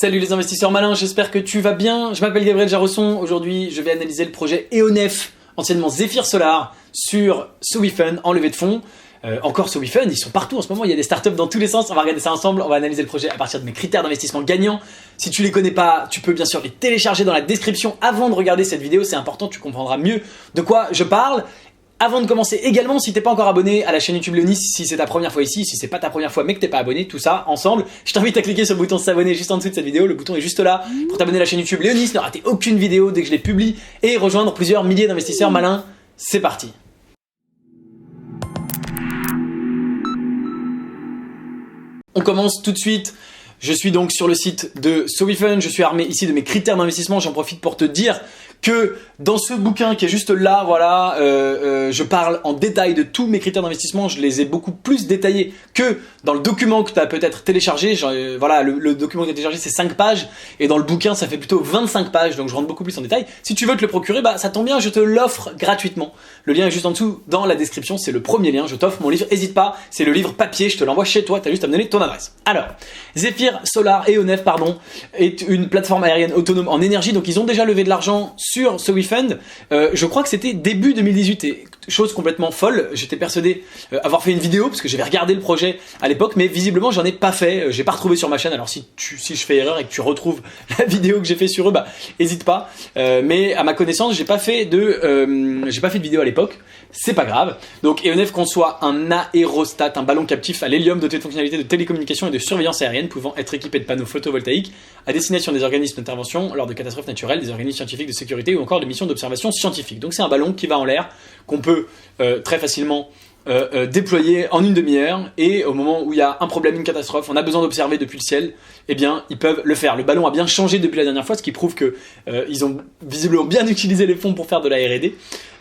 Salut les investisseurs malins, j'espère que tu vas bien. Je m'appelle Gabriel Jarosson. Aujourd'hui, je vais analyser le projet EONEF, anciennement Zephyr Solar, sur SoWeFund en levée de fonds. Encore SoWeFund, ils sont partout en ce moment, il y a des startups dans tous les sens. On va regarder ça ensemble, on va analyser le projet à partir de mes critères d'investissement gagnants. Si tu les connais pas, tu peux bien sûr les télécharger dans la description avant de regarder cette vidéo, c'est important, tu comprendras mieux de quoi je parle. Avant de commencer également, si t'es pas encore abonné à la chaîne YouTube Léonis, si c'est ta première fois ici, si c'est pas ta première fois mais que t'es pas abonné, tout ça ensemble, je t'invite à cliquer sur le bouton s'abonner juste en dessous de cette vidéo, le bouton est juste là pour t'abonner à la chaîne YouTube Léonis, ne rater aucune vidéo dès que je les publie et rejoindre plusieurs milliers d'investisseurs malins. C'est parti. On commence tout de suite. Je suis donc sur le site de SoWeFund, je suis armé ici de mes critères d'investissement, j'en profite pour te dire que dans ce bouquin qui est juste là, voilà, je parle en détail de tous mes critères d'investissement, je les ai beaucoup plus détaillés que dans le document que tu as peut-être téléchargé. Voilà, le document que tu as téléchargé c'est 5 pages et dans le bouquin ça fait plutôt 25 pages, donc je rentre beaucoup plus en détail. Si tu veux te le procurer, bah ça tombe bien, je te l'offre gratuitement. Le lien est juste en dessous dans la description, c'est le premier lien, je t'offre mon livre, n'hésite pas, c'est le livre papier, je te l'envoie chez toi, tu as juste à me donner ton adresse. Alors, Zephyr Solar EONEF, pardon, est une plateforme aérienne autonome en énergie, donc ils ont déjà levé de l'argent sur SoWeFund, je crois que c'était début 2018, et chose complètement folle, j'étais persuadé avoir fait une vidéo, parce que j'avais regardé le projet à l'époque, mais visiblement j'en ai pas fait, j'ai pas retrouvé sur ma chaîne, alors si je fais erreur et que tu retrouves la vidéo que j'ai fait sur eux, bah hésite pas, mais à ma connaissance j'ai pas fait de vidéo à l'époque, c'est pas grave. Donc EONEF conçoit un aérostat, un ballon captif à l'hélium doté de fonctionnalités de télécommunication et de surveillance aérienne pouvant être équipé de panneaux photovoltaïques à destination des organismes d'intervention lors de catastrophes naturelles, des organismes scientifiques de sécurité ou encore de missions d'observation scientifique. Donc c'est un ballon qui va en l'air, qu'on peut très facilement déployer en une demi-heure, et au moment où il y a un problème, une catastrophe, on a besoin d'observer depuis le ciel, eh bien ils peuvent le faire. Le ballon a bien changé depuis la dernière fois, ce qui prouve que ils ont visiblement bien utilisé les fonds pour faire de la R&D.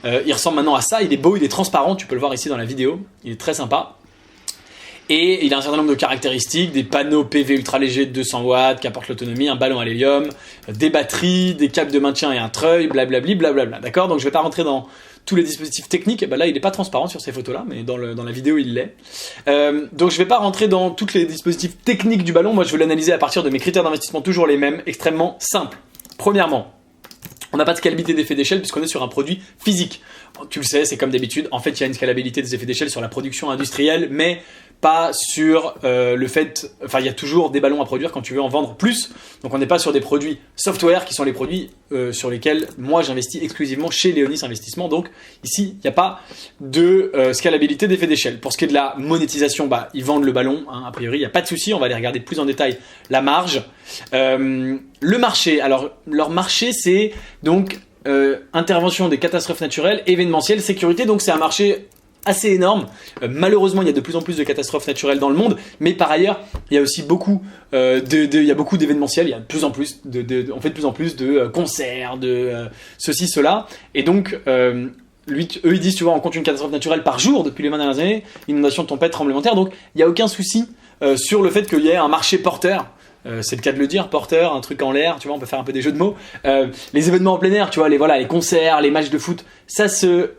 Il ressemble maintenant à ça, il est beau, il est transparent, tu peux le voir ici dans la vidéo, il est très sympa. Et il a un certain nombre de caractéristiques, des panneaux PV ultra légers de 200 watts qui apportent l'autonomie, un ballon à l'hélium, des batteries, des câbles de maintien et un treuil, blablabli, blablabla. D'accord? Donc je vais pas rentrer dans tous les dispositifs techniques. Et ben là, il n'est pas transparent sur ces photos-là, mais dans la vidéo, il l'est. Donc je vais pas rentrer dans tous les dispositifs techniques du ballon. Moi, je veux l'analyser à partir de mes critères d'investissement, toujours les mêmes, extrêmement simples. Premièrement, on n'a pas de scalabilité d'effet d'échelle puisqu'on est sur un produit physique. Tu le sais, c'est comme d'habitude. En fait, il y a une scalabilité des effets d'échelle sur la production industrielle, mais pas sur le fait... Enfin, il y a toujours des ballons à produire quand tu veux en vendre plus. Donc, on n'est pas sur des produits software qui sont les produits sur lesquels moi, j'investis exclusivement chez Léonis Investissement. Donc, ici, il n'y a pas de scalabilité d'effet d'échelle. Pour ce qui est de la monétisation, bah, ils vendent le ballon. Hein, a priori, il n'y a pas de souci. On va aller regarder plus en détail la marge. Le marché. Alors, leur marché, c'est donc intervention des catastrophes naturelles, événementielles, sécurité. Donc, c'est un marché assez énorme. Malheureusement, il y a de plus en plus de catastrophes naturelles dans le monde, mais par ailleurs, il y a aussi beaucoup d'événementiels. Il y a de plus en plus on fait de plus en plus de concerts, de ceci, cela, et donc eux ils disent, tu vois, on compte une catastrophe naturelle par jour depuis les 20 dernières années, inondation, tempête, tremblement de terre, donc il n'y a aucun souci sur le fait qu'il y ait un marché porteur. C'est le cas de le dire, porteur, un truc en l'air, tu vois, on peut faire un peu des jeux de mots. Les événements en plein air, tu vois, les concerts, les matchs de foot, ça se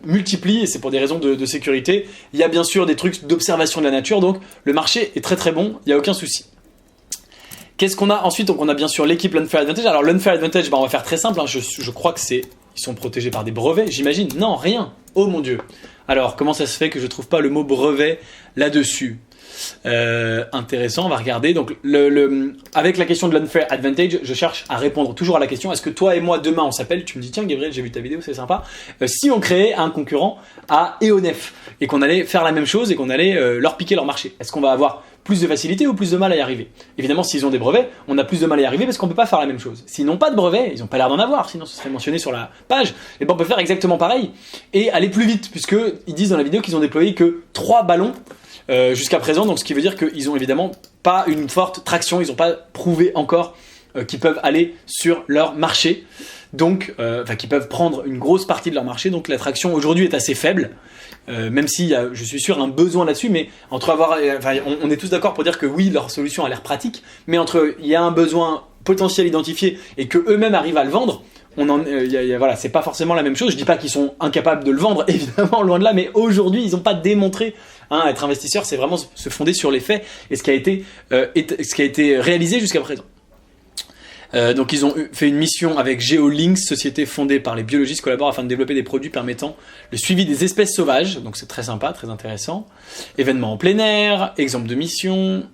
multiplie, et c'est pour des raisons de sécurité. Il y a bien sûr des trucs d'observation de la nature, donc le marché est très très bon, il n'y a aucun souci. Qu'est-ce qu'on a ensuite? Donc on a bien sûr l'équipe l'Unfair Advantage. Alors l'Unfair Advantage, bah, on va faire très simple, hein. Je crois que ils sont protégés par des brevets, j'imagine. Non, rien. Oh mon Dieu. Alors comment ça se fait que je trouve pas le mot brevet là-dessus? Intéressant, on va regarder. Donc avec la question de l'Unfair Advantage, je cherche à répondre toujours à la question: est-ce que toi et moi demain on s'appelle, tu me dis tiens Gabriel, j'ai vu ta vidéo, c'est sympa, si on créait un concurrent à EONEF et qu'on allait faire la même chose et qu'on allait leur piquer leur marché, est-ce qu'on va avoir plus de facilité ou plus de mal à y arriver? Évidemment, s'ils ont des brevets, on a plus de mal à y arriver parce qu'on peut pas faire la même chose. S'ils n'ont pas de brevets, ils n'ont pas l'air d'en avoir, sinon ce serait mentionné sur la page, et ben on peut faire exactement pareil et aller plus vite, puisque ils disent dans la vidéo qu'ils ont déployé que 3 ballons jusqu'à présent, donc ce qui veut dire qu'ils ont évidemment pas une forte traction, ils n'ont pas prouvé encore qu'ils peuvent aller sur leur marché, donc qu'ils peuvent prendre une grosse partie de leur marché, donc la traction aujourd'hui est assez faible, même s'il y a, je suis sûr, un besoin là-dessus, mais on est tous d'accord pour dire que oui, leur solution a l'air pratique, mais entre il y a un besoin potentiel identifié et que eux-mêmes arrivent à le vendre, voilà, c'est pas forcément la même chose. Je dis pas qu'ils sont incapables de le vendre, évidemment, loin de là, mais aujourd'hui, ils n'ont pas démontré. Être investisseur, c'est vraiment se fonder sur les faits et ce qui a été réalisé jusqu'à présent. Donc ils ont fait une mission avec GeoLinks, société fondée par les biologistes collaborent afin de développer des produits permettant le suivi des espèces sauvages. Donc c'est très sympa, très intéressant. Événements en plein air, exemple de mission,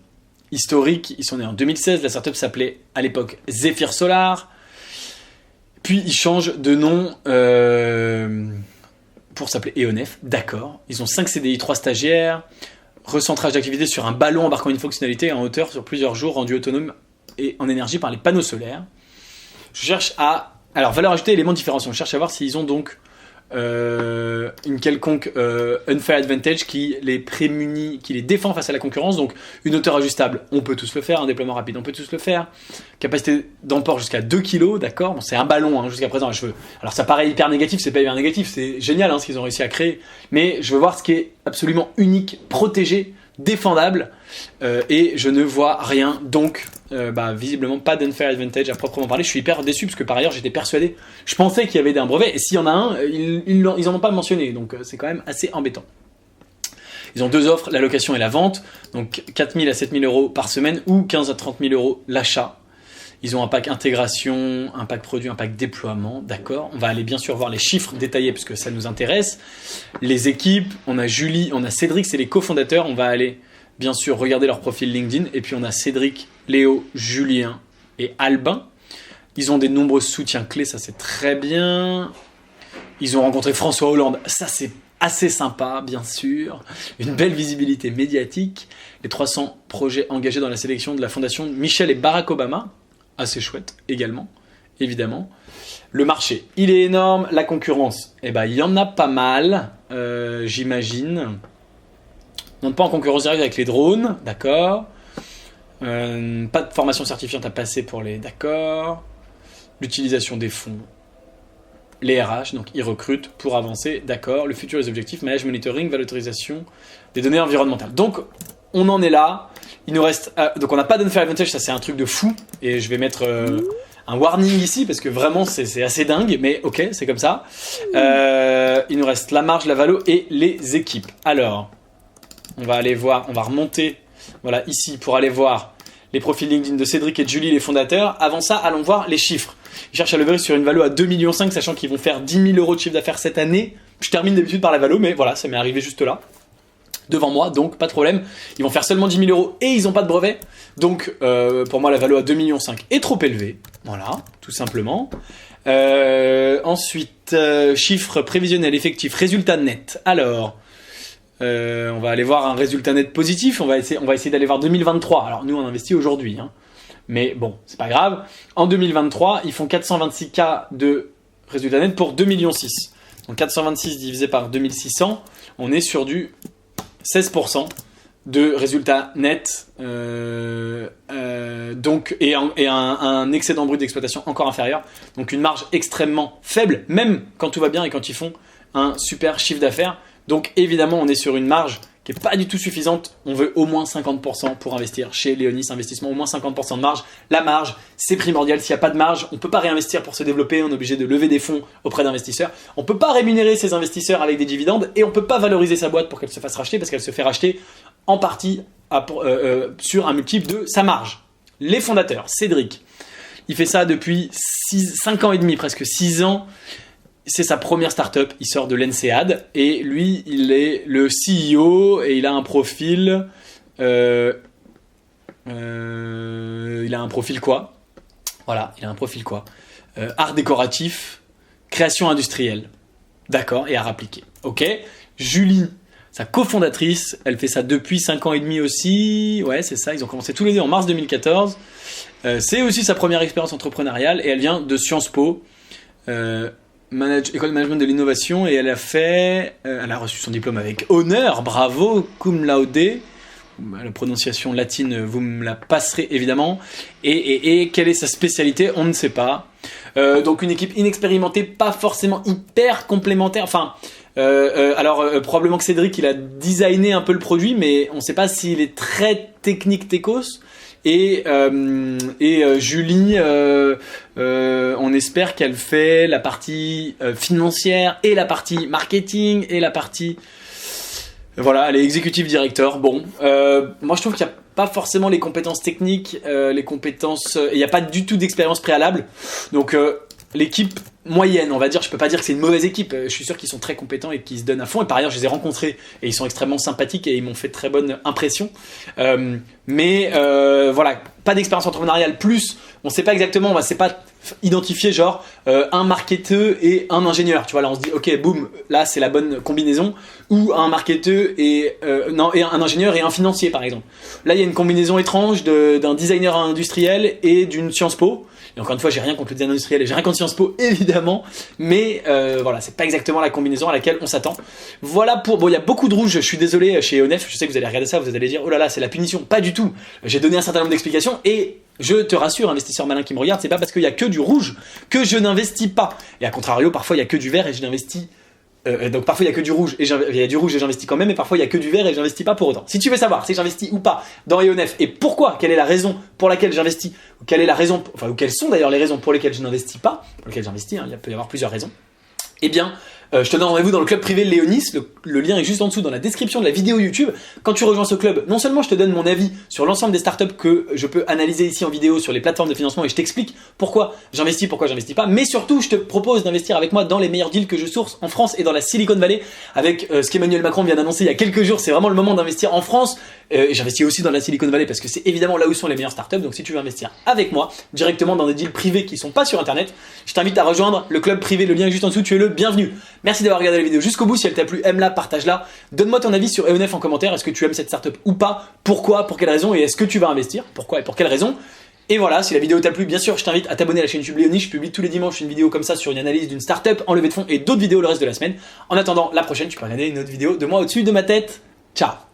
historique, ils sont nés en 2016, la startup s'appelait à l'époque Zephyr Solar. Puis ils changent de nom pour s'appeler EONEF, d'accord. Ils ont 5 CDI, 3 stagiaires, recentrage d'activité sur un ballon embarquant une fonctionnalité en hauteur sur plusieurs jours, rendu autonome et en énergie par les panneaux solaires. Je cherche à... Alors, valeur ajoutée, éléments de différenciation. Je cherche à voir s'ils ont donc une quelconque unfair advantage qui les prémunit, qui les défend face à la concurrence. Donc, une hauteur ajustable, on peut tous le faire. Un déploiement rapide, on peut tous le faire. Capacité d'emport jusqu'à 2 kg, d'accord. Bon, c'est un ballon jusqu'à présent. Alors, ça paraît hyper négatif, c'est pas hyper négatif. C'est génial ce qu'ils ont réussi à créer. Mais je veux voir ce qui est absolument unique, protégé, défendable. Et je ne vois rien. Donc, visiblement pas d'unfair advantage à proprement parler. Je suis hyper déçu parce que par ailleurs j'étais persuadé, je pensais qu'il y avait un brevet et s'il y en a un, ils en ont pas mentionné, donc c'est quand même assez embêtant. Ils ont 2 offres, la location et la vente, donc 4 000 à 7 000 euros par semaine ou 15 à 30 000 euros l'achat. Ils ont un pack intégration, un pack produit, un pack déploiement, d'accord. On va aller bien sûr voir les chiffres détaillés parce que ça nous intéresse. Les équipes, on a Julie, on a Cédric, c'est les cofondateurs. On va aller bien sûr regarder leur profil LinkedIn et puis on a Cédric, Léo, Julien et Albin. Ils ont des nombreux soutiens clés, ça c'est très bien. Ils ont rencontré François Hollande, ça c'est assez sympa bien sûr. Une belle visibilité médiatique. Les 300 projets engagés dans la sélection de la fondation Michel et Barack Obama, assez chouette également, évidemment. Le marché, il est énorme. La concurrence, il y en a pas mal, j'imagine. On n'est pas en concurrence directe avec les drones, d'accord. Pas de formation certifiante à passer pour les... D'accord. L'utilisation des fonds. Les RH, donc ils recrutent pour avancer, d'accord. Le futur, les objectifs, management, monitoring, valorisation des données environnementales. Donc, on en est là. Il nous reste... donc, on n'a pas d'unfair advantage, ça c'est un truc de fou. Et je vais mettre un warning ici, parce que vraiment, c'est assez dingue. Mais ok, c'est comme ça. Il nous reste la marge, la valo et les équipes. Alors, on va aller voir, on va remonter... Voilà, ici, pour aller voir les profils LinkedIn de Cédric et de Julie, les fondateurs. Avant ça, allons voir les chiffres. Ils cherchent à lever sur une valo à 2,5 millions, sachant qu'ils vont faire 10 000 euros de chiffre d'affaires cette année. Je termine d'habitude par la valo, mais voilà, ça m'est arrivé juste là, devant moi, donc pas de problème. Ils vont faire seulement 10 000 euros et ils n'ont pas de brevet. Donc, pour moi, la valo à 2,5 millions est trop élevée. Voilà, tout simplement. Ensuite, chiffres prévisionnels, effectifs, résultat net. Alors... on va aller voir un résultat net positif, on va essayer d'aller voir 2023. Alors nous on investit aujourd'hui, mais bon, c'est pas grave. En 2023, ils font 426K de résultat net pour 2,6 millions. Donc 426 divisé par 2600, on est sur du 16% de résultat net, donc, et un excédent brut d'exploitation encore inférieur. Donc une marge extrêmement faible, même quand tout va bien et quand ils font un super chiffre d'affaires. Donc évidemment, on est sur une marge qui n'est pas du tout suffisante. On veut au moins 50% pour investir chez Léonis Investissement, au moins 50% de marge. La marge, c'est primordial. S'il n'y a pas de marge, on ne peut pas réinvestir pour se développer. On est obligé de lever des fonds auprès d'investisseurs. On ne peut pas rémunérer ses investisseurs avec des dividendes et on ne peut pas valoriser sa boîte pour qu'elle se fasse racheter parce qu'elle se fait racheter en partie sur un multiple de sa marge. Les fondateurs, Cédric, il fait ça depuis 5 ans et demi, presque 6 ans. C'est sa première startup, il sort de l'ENSEAD et lui, il est le CEO et il a un profil... il a un profil quoi ? Voilà, il a un profil quoi ? Art décoratif, création industrielle. D'accord, et art appliqué. Ok. Julie, sa cofondatrice, elle fait ça depuis 5 ans et demi aussi. Ouais, c'est ça, ils ont commencé tous les deux en mars 2014. C'est aussi sa première expérience entrepreneuriale et elle vient de Sciences Po. École de management de l'innovation et elle a reçu son diplôme avec honneur, bravo, cum laude. La prononciation latine, vous me la passerez évidemment. Et quelle est sa spécialité ? On ne sait pas. Donc une équipe inexpérimentée, pas forcément hyper complémentaire. Enfin, probablement que Cédric il a designé un peu le produit, mais on ne sait pas s'il est très technique techos. Et Julie, on espère qu'elle fait la partie financière et la partie marketing et la partie... Voilà, elle est executive director. Bon, moi je trouve qu'il y a pas forcément les compétences techniques, les compétences, il n'y a pas du tout d'expérience préalable. Donc l'équipe moyenne, on va dire, je peux pas dire que c'est une mauvaise équipe, je suis sûr qu'ils sont très compétents et qu'ils se donnent à fond, et par ailleurs je les ai rencontrés et ils sont extrêmement sympathiques et ils m'ont fait très bonne impression, mais voilà, pas d'expérience entrepreneuriale, plus on sait pas exactement, on sait pas identifier genre un marketeur et un ingénieur, tu vois, là on se dit ok boum, là c'est la bonne combinaison, ou un marketeur et un ingénieur et un financier par exemple. Là il y a une combinaison étrange d'un designer industriel et d'une Sciences Po. Et encore une fois, j'ai rien contre le design industriel et j'ai rien contre Sciences Po, évidemment. Mais voilà, c'est pas exactement la combinaison à laquelle on s'attend. Voilà pour... Bon, il y a beaucoup de rouge, je suis désolé, chez EONEF. Je sais que vous allez regarder ça, vous allez dire, oh là là, c'est la punition. Pas du tout. J'ai donné un certain nombre d'explications et je te rassure, investisseur malin qui me regarde, c'est pas parce qu'il y a que du rouge que je n'investis pas. Et à contrario, parfois, il y a que du vert et je n'investis donc parfois il y a que du rouge et j'investis quand même, et parfois il y a que du vert et j'investis pas pour autant. Si tu veux savoir si j'investis ou pas dans EONEF et pourquoi, quelle est la raison pour laquelle j'investis, ou quelle est la raison, enfin ou quelles sont d'ailleurs les raisons pour lesquelles je n'investis pas, pour lesquelles j'investis, il peut y avoir plusieurs raisons. Eh bien, je te donne rendez-vous dans le club privé Léonis, le lien est juste en dessous dans la description de la vidéo YouTube. Quand tu rejoins ce club, non seulement je te donne mon avis sur l'ensemble des startups que je peux analyser ici en vidéo sur les plateformes de financement et je t'explique pourquoi j'investis pas, mais surtout je te propose d'investir avec moi dans les meilleurs deals que je source en France et dans la Silicon Valley avec ce qu'Emmanuel Macron vient d'annoncer il y a quelques jours. C'est vraiment le moment d'investir en France et j'investis aussi dans la Silicon Valley parce que c'est évidemment là où sont les meilleures startups. Donc si tu veux investir avec moi directement dans des deals privés qui sont pas sur internet, je t'invite à rejoindre le club privé, le lien est juste en dessous, tu es le bienvenu. Merci d'avoir regardé la vidéo jusqu'au bout. Si elle t'a plu, aime-la, partage-la. Donne-moi ton avis sur EONEF en commentaire. Est-ce que tu aimes cette startup ou pas? Pourquoi? Pour quelle raison? Et est-ce que tu vas investir? Pourquoi et pour quelle raison? Et voilà, si la vidéo t'a plu, bien sûr, je t'invite à t'abonner à la chaîne YouTube Léonis. Je publie tous les dimanches une vidéo comme ça sur une analyse d'une startup en levée de fonds et d'autres vidéos le reste de la semaine. En attendant la prochaine, tu peux regarder une autre vidéo de moi au-dessus de ma tête. Ciao!